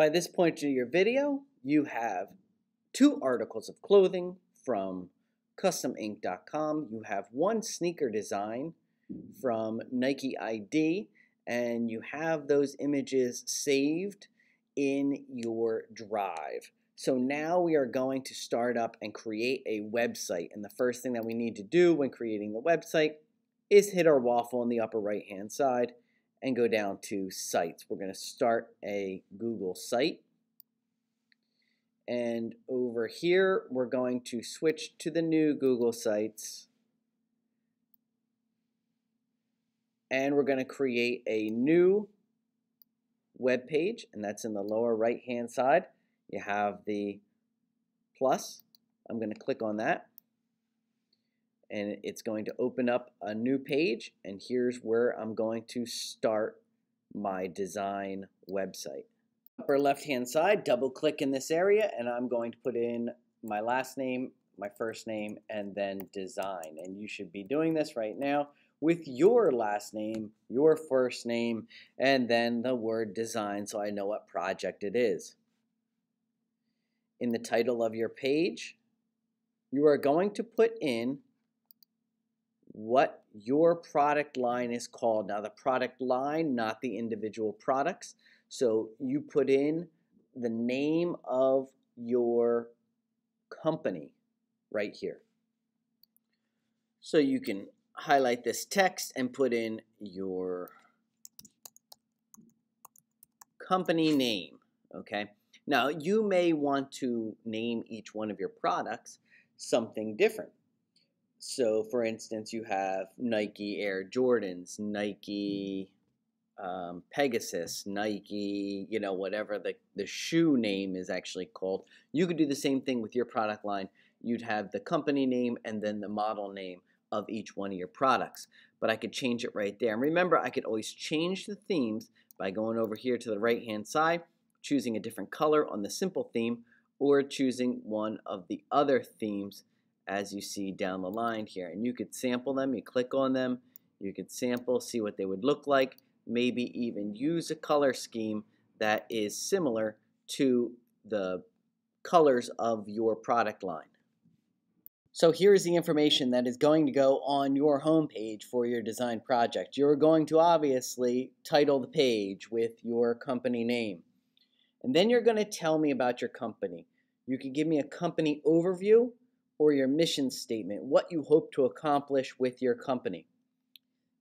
By this point in your video, you have 2 articles of clothing from CustomInc.com. You have 1 sneaker design from Nike ID, and you have those images saved in your drive. So now we are going to start up and create a website. And the first thing that we need to do when creating the website is hit our waffle on the upper right hand side and go down to sites. We're going to start a Google site. And over here, we're going to switch to the new Google Sites. And we're going to create a new web page, and that's in the lower right hand side. You have the plus. I'm going to click on that. And it's going to open up a new page, and here's where I'm going to start my design website. Upper left hand side, double click in this area, and I'm going to put in my last name, my first name, and then design. And you should be doing this right now with your last name, your first name, and then the word design so I know what project it is. In the title of your page, you are going to put in what your product line is called. Now the product line, not the individual products. So you put in the name of your company right here. So you can highlight this text and put in your company name, okay? Now you may want to name each one of your products something different. So for instance, you have Nike Air Jordans, Nike Pegasus, Nike, whatever the shoe name is actually called. You could do the same thing with your product line. You'd have the company name and then the model name of each one of your products. But I could change it right there. And remember, I could always change the themes by going over here to the right hand side, choosing a different color on the simple theme, or choosing one of the other themes as you see down the line here. And you could sample them, you click on them, you could sample, see what they would look like, maybe even use a color scheme that is similar to the colors of your product line. So here's the information that is going to go on your home page for your design project. You're going to obviously title the page with your company name. And then you're going to tell me about your company. You can give me a company overview or your mission statement, what you hope to accomplish with your company.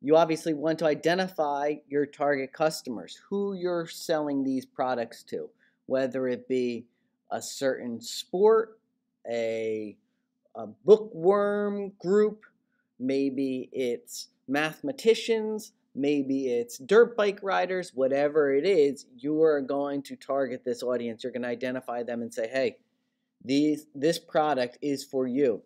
You obviously want to identify your target customers, who you're selling these products to, whether it be a certain sport, a bookworm group, maybe it's mathematicians, maybe it's dirt bike riders, whatever it is, you are going to target this audience. You're going to identify them and say, hey, this product is for you.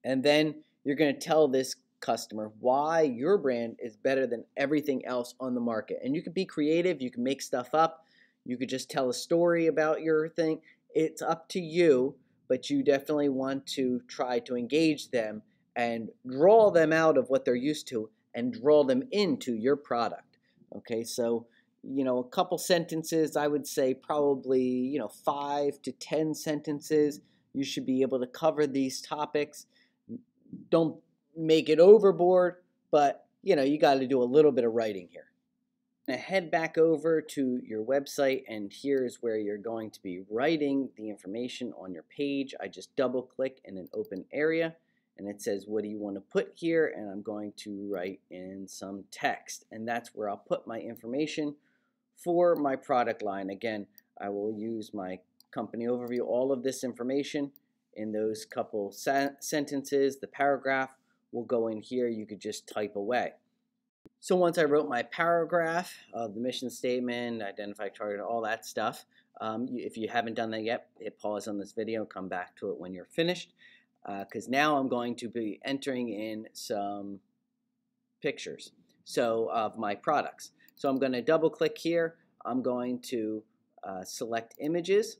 And then you're going to tell this customer why your brand is better than everything else on the market. And you can be creative, you can make stuff up, you could just tell a story about your thing. It's up to you, but you definitely want to try to engage them and draw them out of what they're used to and draw them into your product. Okay, so a couple sentences, I would say probably 5 to 10 sentences. You should be able to cover these topics. Don't make it overboard, but you got to do a little bit of writing here. Now head back over to your website, and here's where you're going to be writing the information on your page. I just double click in an open area, and it says, what do you want to put here? And I'm going to write in some text, and that's where I'll put my information for my product line. Again, I will use my company overview, all of this information in those couple sentences. The paragraph will go in here. You could just type away. So once I wrote my paragraph of the mission statement, identify target, all that stuff, if you haven't done that yet, hit pause on this video, come back to it when you're finished, because now I'm going to be entering in some pictures of my products. So I'm going to double click here. I'm going to select images,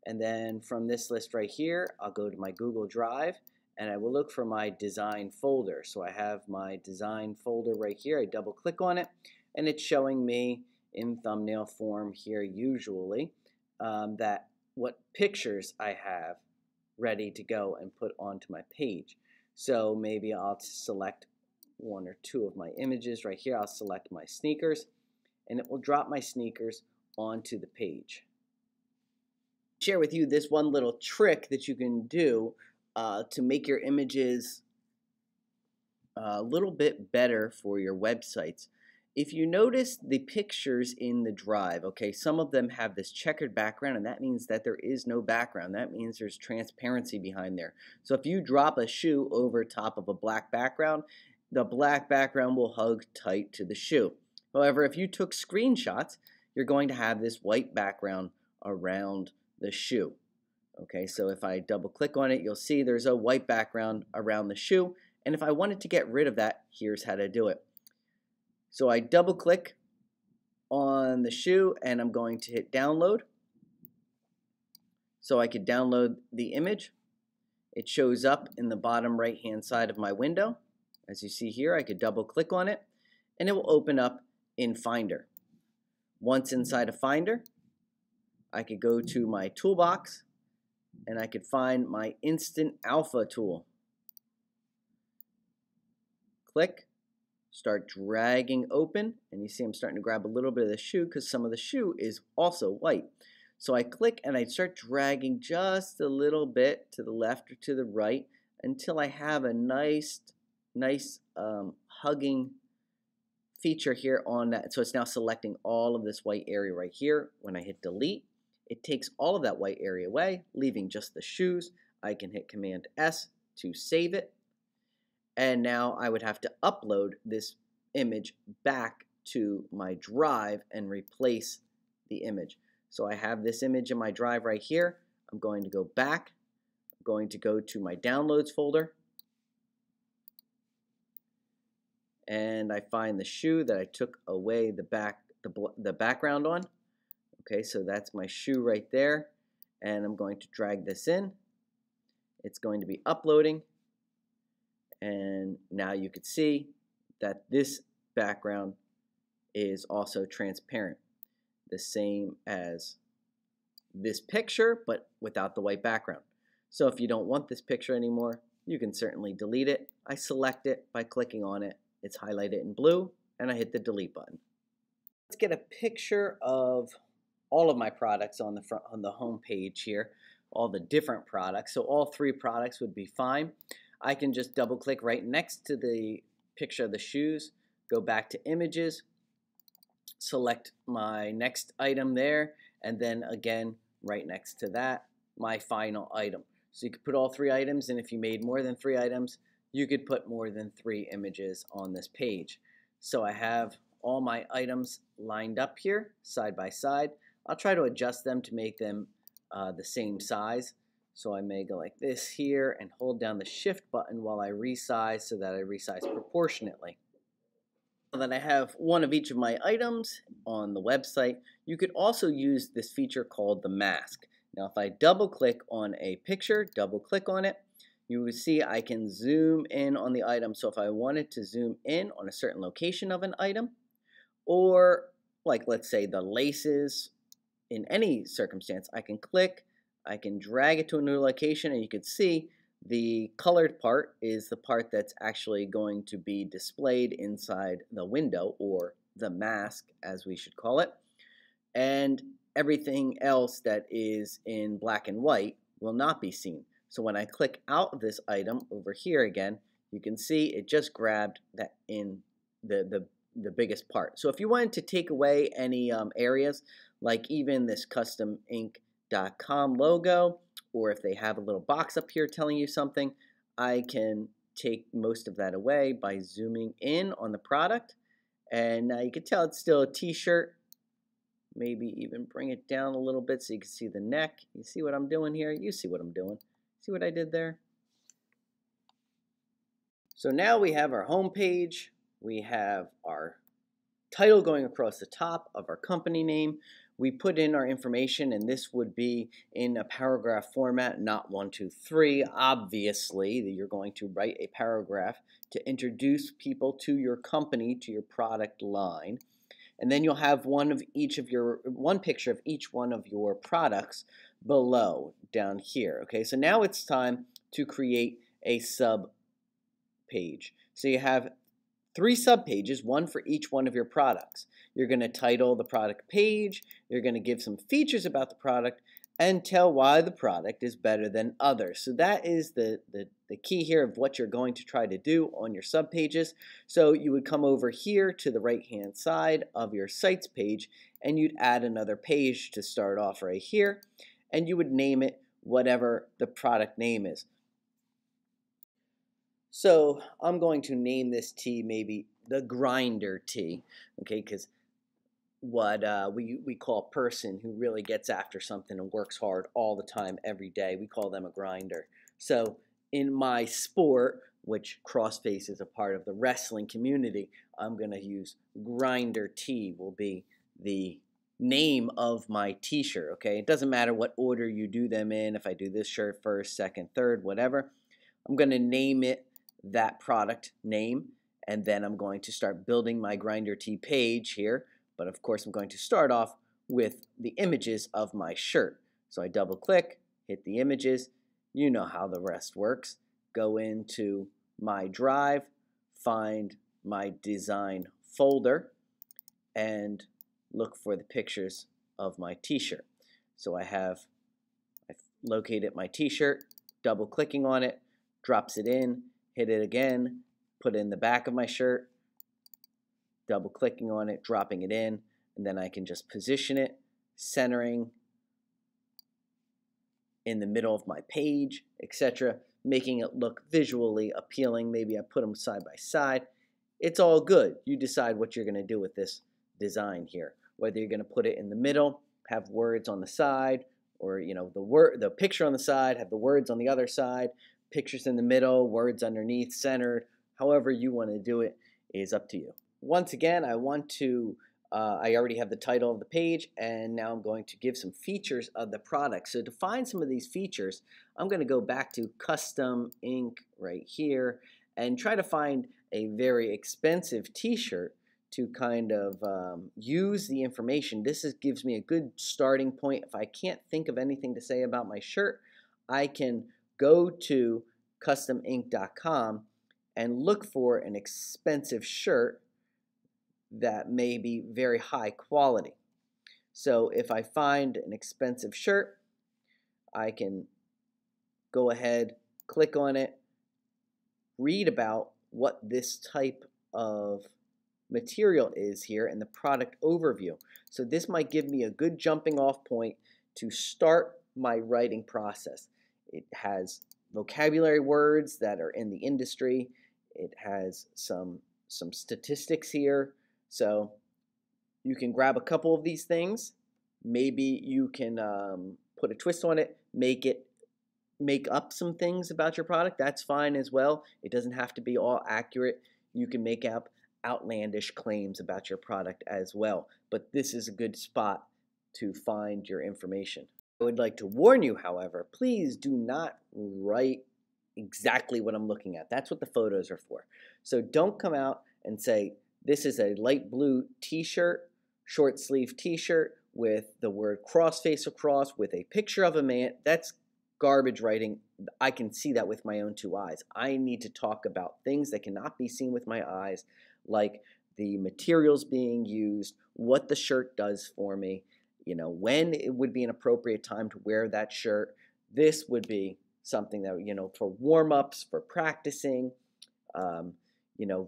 and then from this list right here, I'll go to my Google Drive, and I will look for my design folder. So I have my design folder right here. I double click on it, and it's showing me in thumbnail form here usually, that what pictures I have ready to go and put onto my page. So maybe I'll select one or two of my images right here. I'll select my sneakers, and it will drop my sneakers onto the page. Share with you this one little trick that you can do to make your images a little bit better for your websites. If you notice the pictures in the drive, okay, some of them have this checkered background, and that means that there is no background. That means there's transparency behind there. So if you drop a shoe over top of a black background, the black background will hug tight to the shoe. However, if you took screenshots, you're going to have this white background around the shoe. Okay, so if I double click on it, you'll see there's a white background around the shoe. And if I wanted to get rid of that, here's how to do it. So I double click on the shoe and I'm going to hit download. So I could download the image. It shows up in the bottom right hand side of my window. As you see here, I could double click on it and it will open up in Finder. Once inside of Finder, I could go to my toolbox and I could find my Instant Alpha tool. Click, start dragging open, and you see I'm starting to grab a little bit of the shoe because some of the shoe is also white. So I click and I start dragging just a little bit to the left or to the right until I have a nice hugging feature here on that. So it's now selecting all of this white area right here. When I hit delete, it takes all of that white area away, leaving just the shoes. I can hit Command S to save it. And now I would have to upload this image back to my drive and replace the image. So I have this image in my drive right here. I'm going to go back. I'm going to go to my downloads folder. And I find the shoe that I took away the background on. Okay, so that's my shoe right there. And I'm going to drag this in. It's going to be uploading. And now you can see that this background is also transparent. The same as this picture, but without the white background. So if you don't want this picture anymore, you can certainly delete it. I select it by clicking on it. It's highlighted in blue, and I hit the delete button. Let's get a picture of all of my products on the front, on the home page here, all the different products. So all three products would be fine. I can just double click right next to the picture of the shoes, go back to images, select my next item there, and then again right next to that my final item. So you could put all three items, and if you made more than 3 items, you could put more than 3 images on this page. So I have all my items lined up here side by side. I'll try to adjust them to make them the same size. So I may go like this here and hold down the shift button while I resize so that I resize proportionately. Now that I have one of each of my items on the website, you could also use this feature called the mask. Now if I double click on a picture, double click on it, you will see I can zoom in on the item. So if I wanted to zoom in on a certain location of an item, or like let's say the laces, in any circumstance, I can click, I can drag it to a new location, and you can see the colored part is the part that's actually going to be displayed inside the window, or the mask as we should call it, and everything else that is in black and white will not be seen. So when I click out of this item over here again, you can see it just grabbed that in the biggest part. So if you wanted to take away any areas, like even this CustomInc.com logo, or if they have a little box up here telling you something, I can take most of that away by zooming in on the product. And now you can tell it's still a t-shirt. Maybe even bring it down a little bit so you can see the neck. You see what I'm doing here? You see what I'm doing. See what I did there? So now we have our home page. We have our title going across the top of our company name. We put in our information, and this would be in a paragraph format, not 1, 2, 3. Obviously, you're going to write a paragraph to introduce people to your company, to your product line. And then you'll have one picture of each one of your products below down here. Okay, so now it's time to create a sub page. So you have 3 sub pages, one for each one of your products. You're going to title the product page, you're going to give some features about the product, and tell why the product is better than others. So that is the key here of what you're going to try to do on your sub pages. So you would come over here to the right hand side of your sites page and you'd add another page to start off right here, and you would name it whatever the product name is. So I'm going to name this tea maybe the grinder tea, okay, because what we call a person who really gets after something and works hard all the time every day, we call them a grinder. So in my sport, which CrossFace is a part of the wrestling community, I'm going to use Grinder T will be the name of my t-shirt, okay? It doesn't matter what order you do them in, if I do this shirt first, second, third, whatever. I'm going to name it that product name, and then I'm going to start building my Grinder T page here. But of course, I'm going to start off with the images of my shirt. So I double click, hit the images. You know how the rest works. Go into my drive, find my design folder, and look for the pictures of my t-shirt. So I've located my t-shirt, double clicking on it, drops it in, hit it again, put it in the back of my shirt, double clicking on it, dropping it in, and then I can just position it, centering in the middle of my page, etc., making it look visually appealing. Maybe I put them side by side. It's all good. You decide what you're going to do with this design here. Whether you're going to put it in the middle, have words on the side, or the picture on the side, have the words on the other side, pictures in the middle, words underneath, centered. However you want to do it is up to you. Once again, I already have the title of the page, and now I'm going to give some features of the product. So to find some of these features, I'm going to go back to Custom Ink right here and try to find a very expensive t-shirt to kind of use the information. This gives me a good starting point. If I can't think of anything to say about my shirt, I can go to customink.com and look for an expensive shirt that may be very high quality. So if I find an expensive shirt, I can go ahead, click on it, read about what this type of material is here in the product overview. So this might give me a good jumping off point to start my writing process. It has vocabulary words that are in the industry. It has some statistics here. So you can grab a couple of these things. Maybe you can put a twist on it, make up some things about your product. That's fine as well. It doesn't have to be all accurate. You can make up outlandish claims about your product as well. But this is a good spot to find your information. I would like to warn you, however, please do not write exactly what I'm looking at. That's what the photos are for. So don't come out and say, this is a light blue t-shirt, short sleeve t-shirt with the word CrossFace across with a picture of a man. That's garbage writing. I can see that with my own 2 eyes. I need to talk about things that cannot be seen with my eyes, like the materials being used, what the shirt does for me, when it would be an appropriate time to wear that shirt. This would be something that, for warm-ups, for practicing,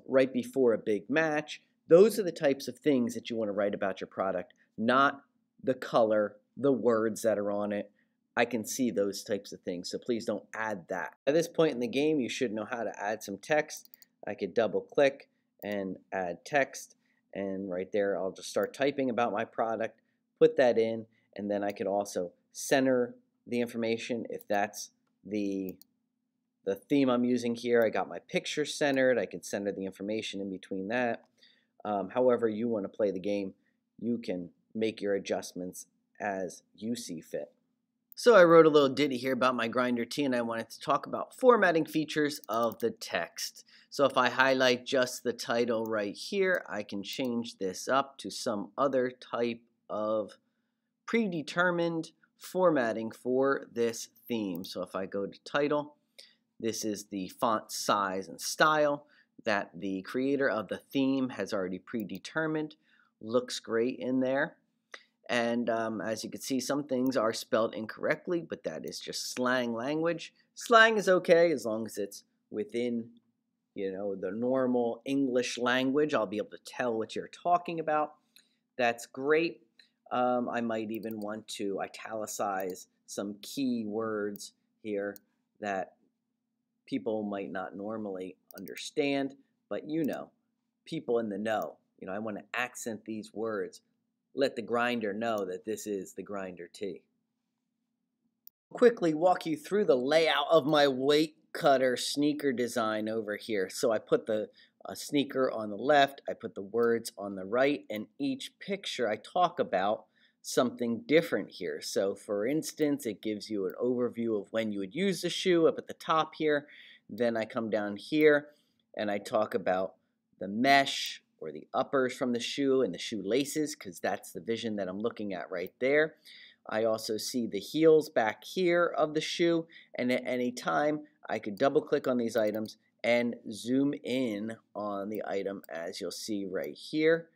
right before a big match. Those are the types of things that you want to write about your product, not the color, the words that are on it. I can see those types of things, so please don't add that. At this point in the game, you should know how to add some text. I could double click and add text, and right there I'll just start typing about my product, put that in, and then I could also center the information if that's the theme I'm using here. I got my picture centered. I can center the information in between that. However you want to play the game, you can make your adjustments as you see fit. So I wrote a little ditty here about my grinder tee, and I wanted to talk about formatting features of the text. So if I highlight just the title right here, I can change this up to some other type of predetermined formatting for this theme. So if I go to title, this is the font size and style that the creator of the theme has already predetermined. Looks great in there. And as you can see, some things are spelled incorrectly, but that is just slang language. Slang is okay as long as it's within, the normal English language. I'll be able to tell what you're talking about. That's great. I might even want to italicize some key words here that people might not normally understand, but people in the know. I want to accent these words. Let the grinder know that this is the grinder tee. Quickly walk you through the layout of my weight cutter sneaker design over here. So I put the sneaker on the left, I put the words on the right, and each picture I talk about something different here. So for instance, it gives you an overview of when you would use the shoe up at the top here. Then I come down here and I talk about the mesh or the uppers from the shoe and the shoe laces, because that's the vision that I'm looking at right there. I also see the heels back here of the shoe, and at any time I could double click on these items and zoom in on the item, as you'll see right here.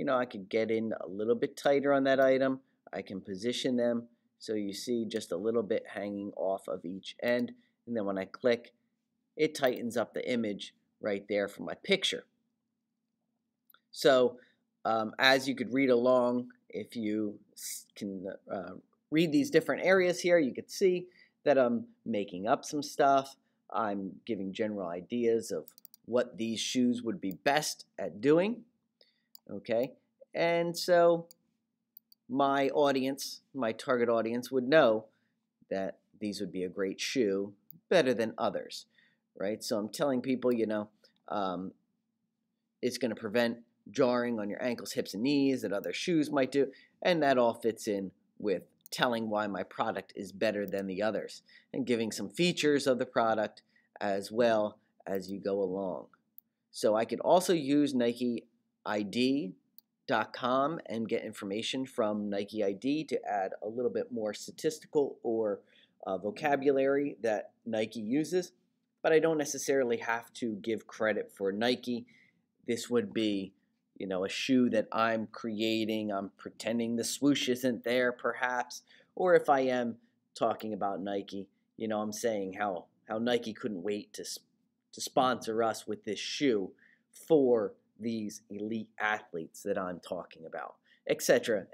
I could get in a little bit tighter on that item. I can position them so you see just a little bit hanging off of each end, and then when I click, it tightens up the image right there for my picture. So as you could read along, if you can read these different areas here, you could see that I'm making up some stuff. I'm giving general ideas of what these shoes would be best at doing. Okay, and so my audience, my target audience, would know that these would be a great shoe, better than others, right? So I'm telling people, it's going to prevent jarring on your ankles, hips, and knees that other shoes might do, and that all fits in with telling why my product is better than the others and giving some features of the product as well as you go along. So I could also use NikeID.com and get information from Nike ID to add a little bit more statistical or vocabulary that Nike uses, but I don't necessarily have to give credit for Nike. This would be a shoe that I'm creating. I'm pretending the swoosh isn't there, perhaps. Or if I am talking about Nike, I'm saying how Nike couldn't wait to sponsor us with this shoe for these elite athletes that I'm talking about, etc.,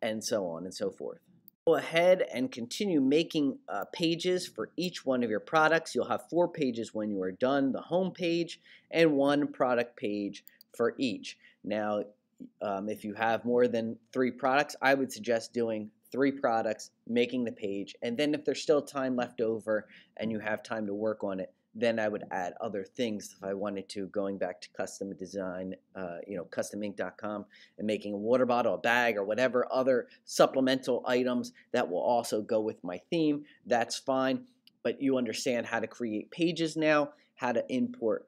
and so on and so forth. Go ahead and continue making pages for each one of your products. You'll have 4 pages when you are done, the home page, and 1 product page for each. Now, if you have more than 3 products, I would suggest doing 3 products, making the page, and then if there's still time left over and you have time to work on it, then I would add other things if I wanted to, going back to custom design, customink.com, and making a water bottle, a bag, or whatever other supplemental items that will also go with my theme. That's fine, but you understand how to create pages now, how to import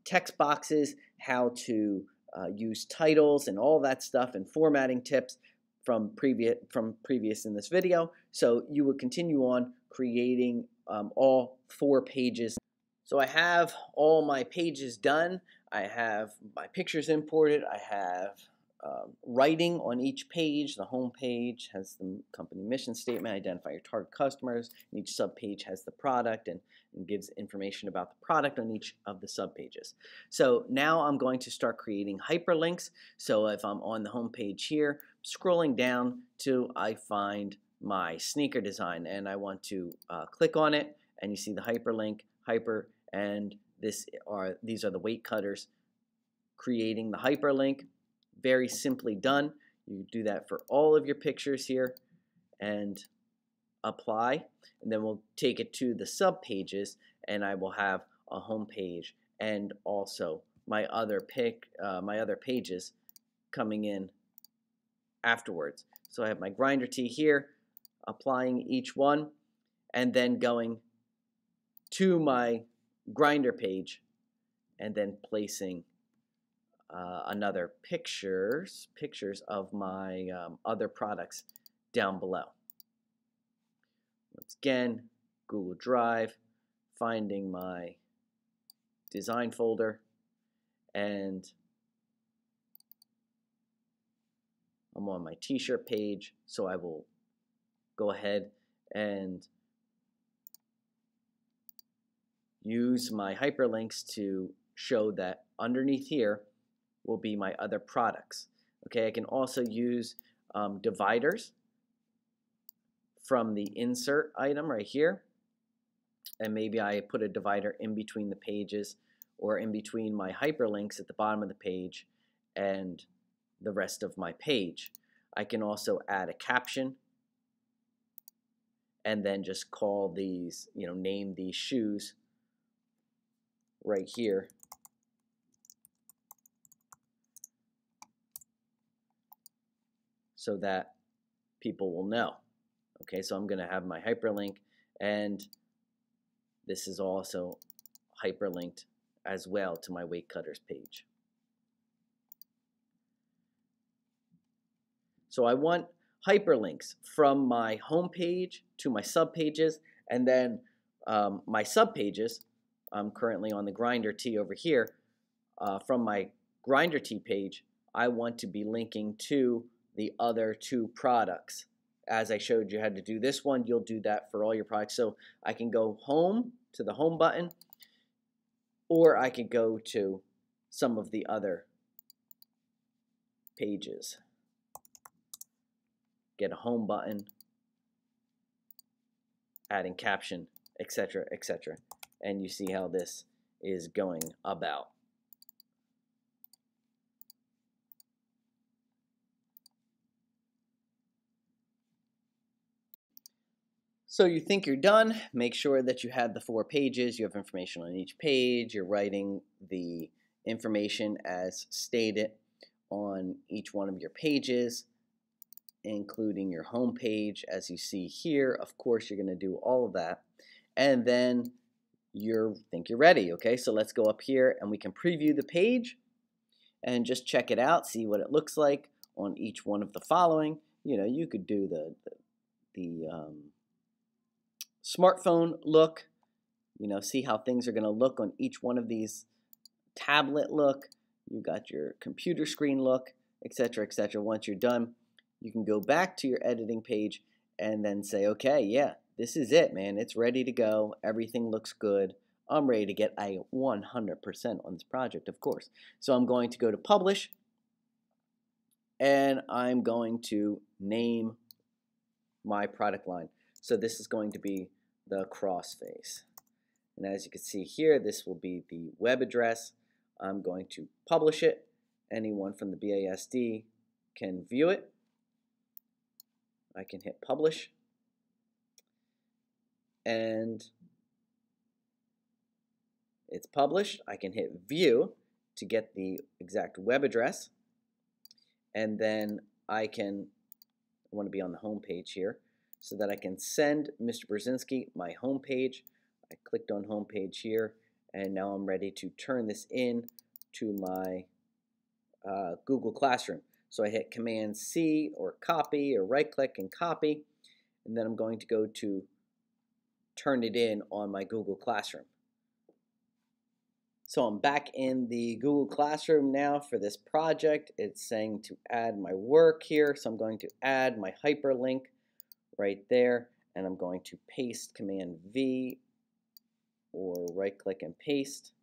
text boxes, how to use titles and all that stuff, and formatting tips from previous in this video. So you will continue on creating all 4 pages. So I have all my pages done. I have my pictures imported. I have writing on each page. The home page has the company mission statement, identify your target customers, and each subpage has the product and gives information about the product on each of the subpages. So now I'm going to start creating hyperlinks. So if I'm on the home page here, scrolling down till I find my sneaker design and I want to click on it, and you see the hyperlink, and these are the weight cutters creating the hyperlink. Very simply done. You do that for all of your pictures here and apply, and then we'll take it to the sub pages, and I will have a home page and also my other pages coming in afterwards. So I have my grinder tee here. applying each one, and then going to my Grindr page and then placing another pictures of my other products down below. Once again, Google Drive, finding my design folder, and I'm on my t-shirt page, so I will go ahead and use my hyperlinks to show that underneath here will be my other products. Okay, I can also use dividers from the insert item right here, and maybe I put a divider in between the pages or in between my hyperlinks at the bottom of the page and the rest of my page. I can also add a caption and then just call these, name these shoes right here. So that people will know. Okay, so I'm going to have my hyperlink, and this is also hyperlinked as well to my Weight Cutters page. So I want hyperlinks from my home page to my subpages, and then my subpages, I'm currently on the Grindr Tee over here, from my Grindr Tee page, I want to be linking to the other two products. As I showed you how to do this one, you'll do that for all your products. So I can go home to the home button, or I could go to some of the other pages. Get a home button, adding caption, etc., etc. And you see how this is going about. So you think you're done, make sure that you have the 4 pages, you have information on each page, you're writing the information as stated on each one of your pages, including your home page as you see here. Of course, you're going to do all of that. And then you think you're ready, okay? So let's go up here and we can preview the page and just check it out, see what it looks like on each one of the following. You could do the smartphone look, see how things are going to look on each one of these. Tablet look, you got your computer screen look, etc., etc. Once you're done, you can go back to your editing page and then say, okay, yeah, this is it, man. It's ready to go. Everything looks good. I'm ready to get a 100% on this project, of course. So I'm going to go to Publish, and I'm going to name my product line. So this is going to be the Crossface. And as you can see here, this will be the web address. I'm going to publish it. Anyone from the BASD can view it. I can hit publish. And it's published. I can hit view to get the exact web address. And then I want to be on the home page here, so that I can send Mr. Brzezinski my home page. I clicked on home page here, and now I'm ready to turn this in to my Google Classroom. So I hit Command C or copy, or right click and copy, and then I'm going to go to turn it in on my Google Classroom. So I'm back in the Google Classroom now for this project. It's saying to add my work here, so I'm going to add my hyperlink right there, and I'm going to paste Command V or right click and paste,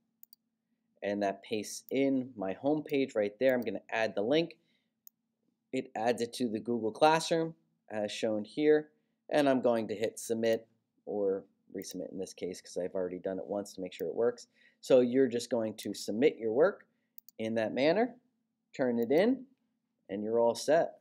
and that pastes in my home page right there. I'm going to add the link. It adds it to the Google Classroom as shown here, and I'm going to hit submit, or resubmit in this case because I've already done it once to make sure it works. So you're just going to submit your work in that manner, turn it in, and you're all set.